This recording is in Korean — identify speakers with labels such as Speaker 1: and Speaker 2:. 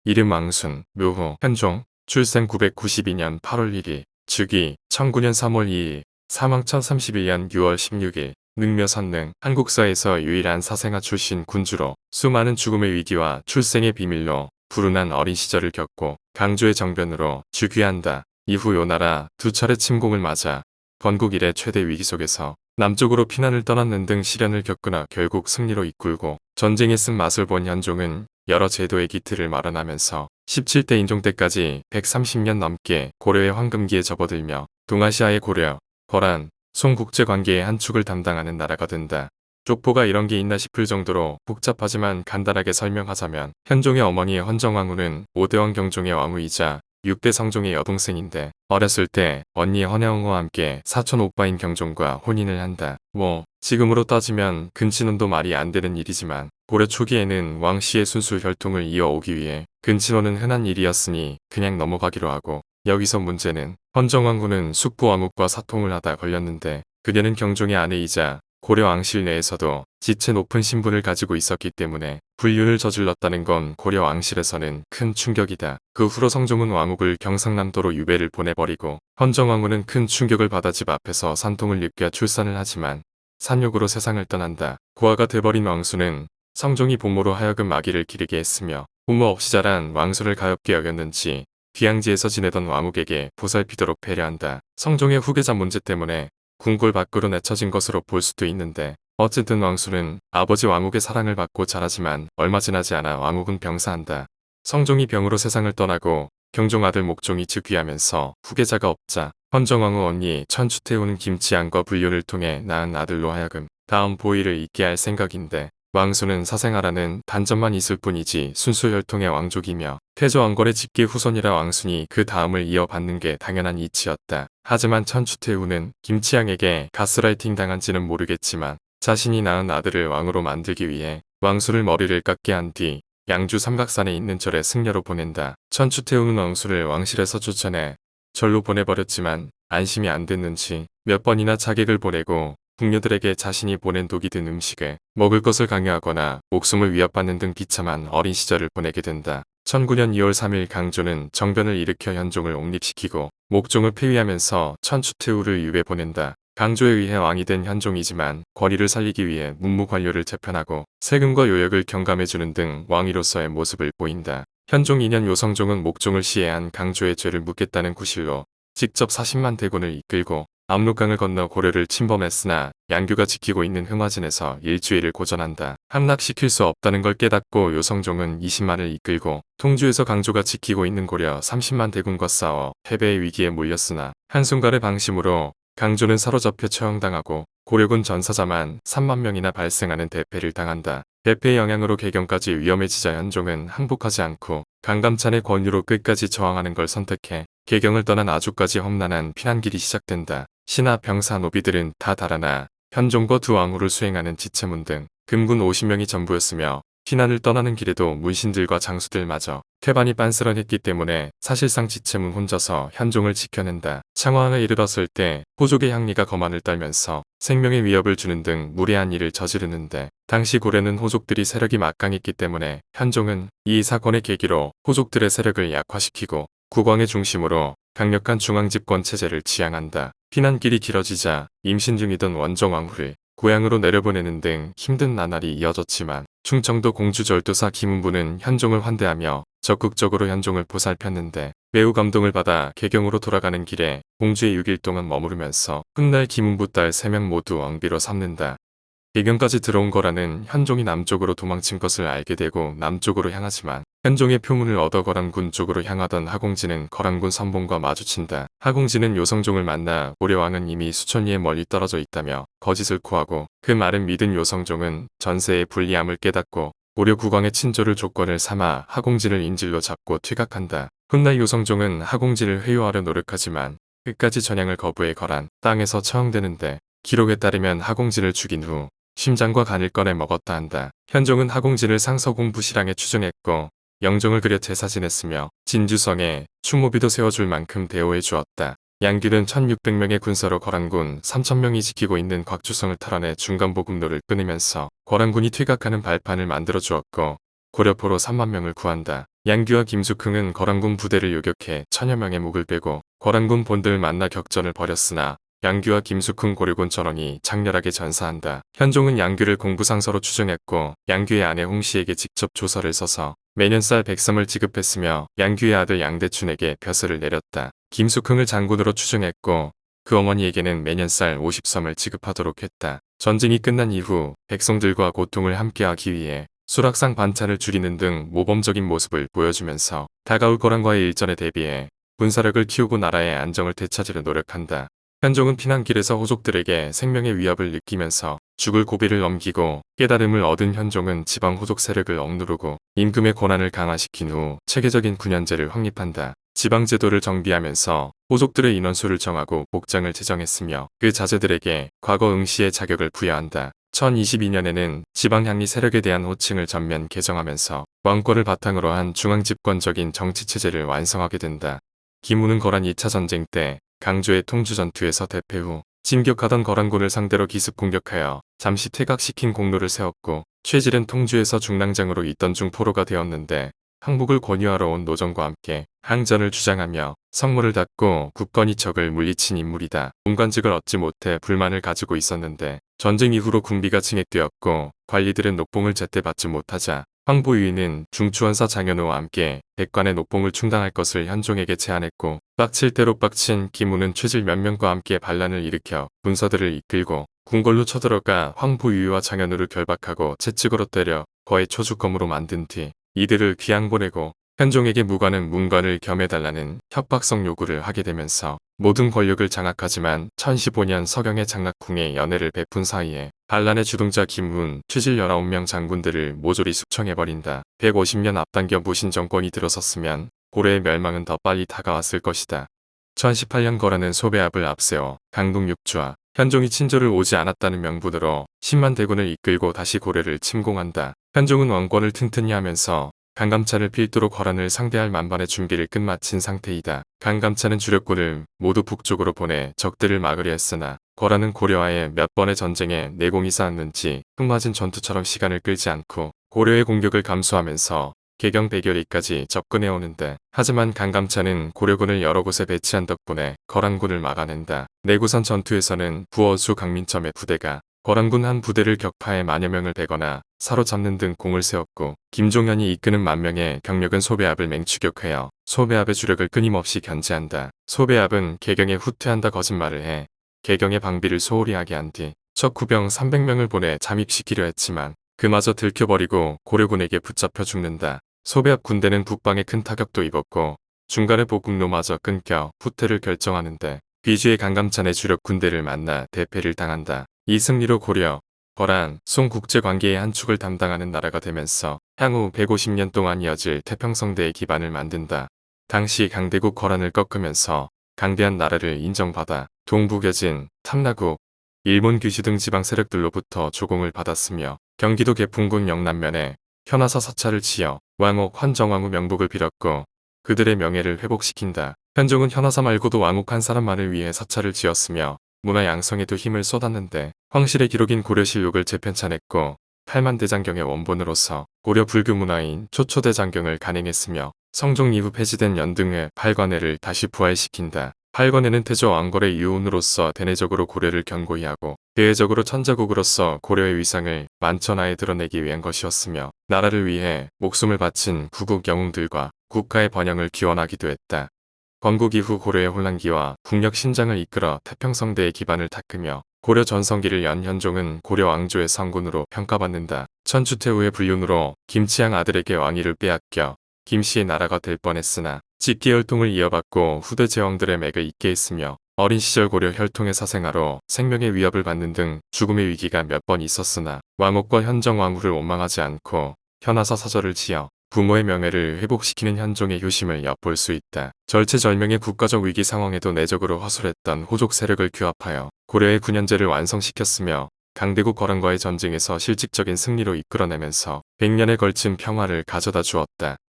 Speaker 1: 이름 왕순, 묘호, 현종, 출생 992년 8월 1일, 즉위 1009년 3월 2일, 사망 1031년 6월 16일, 능묘선능, 한국사에서 유일한 사생아 출신 군주로 수많은 죽음의 위기와 출생의 비밀로 불운한 어린 시절을 겪고 강조의 정변으로 즉위한다. 이후 요나라 두 차례 침공을 맞아 건국 이래 최대 위기 속에서 남쪽으로 피난을 떠났는 등 시련을 겪으나 결국 승리로 이끌고 전쟁에 쓴 맛을 본 현종은 여러 제도의 기틀을 마련하면서 17대 인종 때까지 130년 넘게 고려의 황금기에 접어들며 동아시아의 고려, 거란, 송 국제관계의 한 축을 담당하는 나라가 된다. 족보가 이런 게 있나 싶을 정도로 복잡하지만 간단하게 설명하자면 현종의 어머니 헌정왕후는 5대왕 경종의 왕후이자 6대 성종의 여동생인데 어렸을 때 언니 헌혜왕후와 함께 사촌 오빠인 경종과 혼인을 한다. 지금으로 따지면 근친혼도 말이 안 되는 일이지만 고려 초기에는 왕씨의 순수 혈통을 이어오기 위해 근친혼은 흔한 일이었으니 그냥 넘어가기로 하고 여기서 문제는 헌정왕후는 숙부 왕후과 사통을 하다 걸렸는데 그녀는 경종의 아내이자 고려 왕실 내에서도 지체 높은 신분을 가지고 있었기 때문에 불륜을 저질렀다는 건 고려 왕실에서는 큰 충격이다. 그 후로 성종은 왕욱을 경상남도로 유배를 보내버리고 헌정왕후는 큰 충격을 받아 집 앞에서 산통을 느껴 출산을 하지만 산욕으로 세상을 떠난다. 고아가 돼버린 왕수는 성종이 부모로 하여금 아기를 기르게 했으며 부모 없이 자란 왕수를 가엾게 여겼는지 귀양지에서 지내던 왕욱에게 보살피도록 배려한다. 성종의 후계자 문제 때문에 궁궐 밖으로 내쳐진 것으로 볼 수도 있는데 어쨌든 왕수는 아버지 왕욱의 사랑을 받고 자라지만 얼마 지나지 않아 왕욱은 병사한다. 성종이 병으로 세상을 떠나고 경종 아들 목종이 즉위하면서 후계자가 없자 헌정왕후 언니 천추태후는 김치양과 불륜을 통해 낳은 아들로 하여금 다음 보위를 잇게 할 생각인데 왕수는 사생아라는 단점만 있을 뿐이지 순수 혈통의 왕족이며 태조 왕건의 직계 후손이라 왕순이 그 다음을 이어받는 게 당연한 이치였다. 하지만 천추태후는 김치양에게 가스라이팅 당한지는 모르겠지만 자신이 낳은 아들을 왕으로 만들기 위해 왕수를 머리를 깎게 한 뒤 양주 삼각산에 있는 절에 승려로 보낸다. 천추태후는 왕수를 왕실에서 쫓아내 절로 보내버렸지만 안심이 안 됐는지 몇 번이나 자객을 보내고 궁녀들에게 자신이 보낸 독이 든 음식을 먹을 것을 강요하거나 목숨을 위협받는 등 비참한 어린 시절을 보내게 된다. 1009년 2월 3일 강조는 정변을 일으켜 현종을 옹립시키고 목종을 폐위하면서 천추태후를 유배 보낸다. 강조에 의해 왕이 된 현종이지만 권위를 살리기 위해 문무관료를 재편하고 세금과 요역을 경감해주는 등 왕위로서의 모습을 보인다. 현종 2년 요성종은 목종을 시해한 강조의 죄를 묻겠다는 구실로 직접 40만 대군을 이끌고 압록강을 건너 고려를 침범했으나 양규가 지키고 있는 흥화진에서 일주일을 고전한다. 함락시킬 수 없다는 걸 깨닫고 요성종은 20만을 이끌고 통주에서 강조가 지키고 있는 고려 30만 대군과 싸워 패배의 위기에 몰렸으나 한순간의 방심으로 강조는 사로잡혀 처형당하고 고려군 전사자만 3만 명이나 발생하는 대패를 당한다. 대패의 영향으로 개경까지 위험해지자 현종은 항복하지 않고 강감찬의 권유로 끝까지 저항하는 걸 선택해 개경을 떠난 아주까지 험난한 피난길이 시작된다. 신하, 병사, 노비들은 다 달아나 현종과 두 왕후를 수행하는 지체문 등 금군 50명이 전부였으며 피난을 떠나는 길에도 문신들과 장수들마저 태반이 빤스런했기 때문에 사실상 지체문 혼자서 현종을 지켜낸다. 창왕에 이르렀을 때 호족의 향리가 거만을 떨면서 생명의 위협을 주는 등 무례한 일을 저지르는데 당시 고려는 호족들이 세력이 막강했기 때문에 현종은 이 사건의 계기로 호족들의 세력을 약화시키고 국왕의 중심으로 강력한 중앙집권 체제를 지향한다. 피난길이 길어지자 임신 중이던 원정왕후를 고향으로 내려보내는 등 힘든 나날이 이어졌지만 충청도 공주절도사 김은부는 현종을 환대하며 적극적으로 현종을 보살폈는데 매우 감동을 받아 개경으로 돌아가는 길에 공주에 6일 동안 머무르면서 훗날 김은부 딸 3명 모두 왕비로 삼는다. 개경까지 들어온 거라는 현종이 남쪽으로 도망친 것을 알게 되고 남쪽으로 향하지만 현종의 표문을 얻어 거란군 쪽으로 향하던 하공진은 거란군 선봉과 마주친다. 하공진은 요성종을 만나 고려왕은 이미 수천 리에 멀리 떨어져 있다며 거짓을 고하고 그 말은 믿은 요성종은 전세의 불리함을 깨닫고 고려 국왕의 친조를 조건을 삼아 하공진을 인질로 잡고 퇴각한다. 훗날 요성종은 하공진을 회유하려 노력하지만 끝까지 전향을 거부해 거란 땅에서 처형되는데 기록에 따르면 하공진을 죽인 후 심장과 간을 꺼내 먹었다 한다. 현종은 하공진을 상서공부시랑에 추정했고 영종을 그려 제사 지냈으며 진주성에 추모비도 세워줄 만큼 대우해 주었다. 양규는 1600명의 군사로 거란군 3000명이 지키고 있는 곽주성을 탈환해 중간보급로를 끊으면서 거란군이 퇴각하는 발판을 만들어 주었고 고려포로 3만 명을 구한다. 양규와 김숙흥은 거란군 부대를 요격해 천여 명의 묵을 빼고 거란군 본들을 만나 격전을 벌였으나 양규와 김숙흥 고려군 전원이 장렬하게 전사한다. 현종은 양규를 공부상서로 추정했고 양규의 아내 홍씨에게 직접 조서를 써서 매년 쌀 100섬을 지급했으며 양규의 아들 양대춘에게 벼슬을 내렸다. 김숙흥을 장군으로 추정했고 그 어머니에게는 매년 쌀 50섬을 지급하도록 했다. 전쟁이 끝난 이후 백성들과 고통을 함께하기 위해 수락상 반찬을 줄이는 등 모범적인 모습을 보여주면서 다가올 거란과의 일전에 대비해 군사력을 키우고 나라의 안정을 되찾으려 노력한다. 현종은 피난길에서 호족들에게 생명의 위협을 느끼면서 죽을 고비를 넘기고 깨달음을 얻은 현종은 지방 호족 세력을 억누르고 임금의 권한을 강화시킨 후 체계적인 군현제를 확립한다. 지방제도를 정비하면서 호족들의 인원수를 정하고 복장을 제정했으며 그 자제들에게 과거 응시의 자격을 부여한다. 1022년에는 지방향리 세력에 대한 호칭을 전면 개정하면서 왕권을 바탕으로 한 중앙집권적인 정치체제를 완성하게 된다. 김우는 거란 2차 전쟁 때 강조의 통주전투에서 대패 후 진격하던 거란군을 상대로 기습 공격하여 잠시 퇴각시킨 공로를 세웠고 최질은 통주에서 중랑장으로 있던 중 포로가 되었는데 항복을 권유하러 온 노정과 함께 항전을 주장하며 성문을 닫고 굳건히 적을 물리친 인물이다. 문관직을 얻지 못해 불만을 가지고 있었는데 전쟁 이후로 군비가 증액되었고 관리들은 녹봉을 제때 받지 못하자 황보유인은 중추원사 장현우와 함께 백관의 녹봉을 충당할 것을 현종에게 제안했고 빡칠 대로 빡친 김우는 최질 몇 명과 함께 반란을 일으켜 군사들을 이끌고 궁궐로 쳐들어가 황보유와 장현우를 결박하고 채찍으로 때려 거의 초주검으로 만든 뒤 이들을 귀양 보내고 현종에게 무관은 문관을 겸해달라는 협박성 요구를 하게 되면서 모든 권력을 장악하지만 1015년 서경의 장락궁에 연애를 베푼 사이에 반란의 주동자 김훈, 최질 19명 장군들을 모조리 숙청해버린다. 150년 앞당겨 무신 정권이 들어섰으면 고려의 멸망은 더 빨리 다가왔을 것이다. 1018년 거란은 소배압을 앞세워 강동 육주와 현종이 친조를 오지 않았다는 명분으로 10만 대군을 이끌고 다시 고려를 침공한다. 현종은 왕권을 튼튼히 하면서 강감찬을 필두로 거란을 상대할 만반의 준비를 끝마친 상태이다. 강감찬은 주력군을 모두 북쪽으로 보내 적들을 막으려 했으나 거란은 고려와의 몇 번의 전쟁에 내공이 쌓았는지 흙맞은 전투처럼 시간을 끌지 않고 고려의 공격을 감수하면서 개경 대결이까지 접근해오는데 하지만 강감찬은 고려군을 여러 곳에 배치한 덕분에 거란군을 막아낸다. 내구선 전투에서는 부어수 강민점의 부대가 거란군 한 부대를 격파해 만여 명을 베거나 사로잡는 등 공을 세웠고 김종현이 이끄는 만명의 병력은 소배압을 맹추격하여 소배압의 주력을 끊임없이 견제한다. 소배압은 개경에 후퇴한다 거짓말을 해 개경의 방비를 소홀히 하게 한 뒤 첫 구병 300명을 보내 잠입시키려 했지만 그마저 들켜버리고 고려군에게 붙잡혀 죽는다. 소배압 군대는 북방에 큰 타격도 입었고 중간에 보국로마저 끊겨 후퇴를 결정하는데 귀주의 강감찬의 주력 군대를 만나 대패를 당한다. 이 승리로 고려, 거란, 송 국제관계의 한 축을 담당하는 나라가 되면서 향후 150년 동안 이어질 태평성대의 기반을 만든다. 당시 강대국 거란을 꺾으면서 강대한 나라를 인정받아 동북여진, 탐라국, 일본 규슈 등 지방 세력들로부터 조공을 받았으며 경기도 개풍군 영남면에 현화사 사찰을 지어 왕옥 환정왕후 명복을 빌었고 그들의 명예를 회복시킨다. 현종은 현화사 말고도 왕옥 한 사람만을 위해 사찰을 지었으며 문화 양성에도 힘을 쏟았는데 황실의 기록인 고려실록을 재편찬했고 8만 대장경의 원본으로서 고려 불교 문화인 초초대장경을 간행했으며 성종 이후 폐지된 연등회 팔관회를 다시 부활시킨다. 팔관회는 태조 왕걸의 유언으로서 대내적으로 고려를 견고히 하고 대외적으로 천자국으로서 고려의 위상을 만천하에 드러내기 위한 것이었으며 나라를 위해 목숨을 바친 구국 영웅들과 국가의 번영을 기원하기도 했다. 건국 이후 고려의 혼란기와 국력 신장을 이끌어 태평성대의 기반을 닦으며 고려 전성기를 연 현종은 고려 왕조의 성군으로 평가받는다. 천주태후의 불륜으로 김치양 아들에게 왕위를 빼앗겨 김씨의 나라가 될 뻔했으나 직계 혈통을 이어받고 후대 제왕들의 맥을 잇게 했으며 어린 시절 고려 혈통의 사생아로 생명의 위협을 받는 등 죽음의 위기가 몇 번 있었으나 왕옥과 현정왕후를 원망하지 않고 현화사 사절을 지어 부모의 명예를 회복시키는 현종의 효심을 엿볼 수 있다. 절체절명의 국가적 위기 상황에도 내적으로 허술했던 호족 세력을 규합하여 고려의 군현제를 완성시켰으며 강대국 거란과의 전쟁에서 실질적인 승리로 이끌어내면서 100년에 걸친 평화를 가져다 주었다.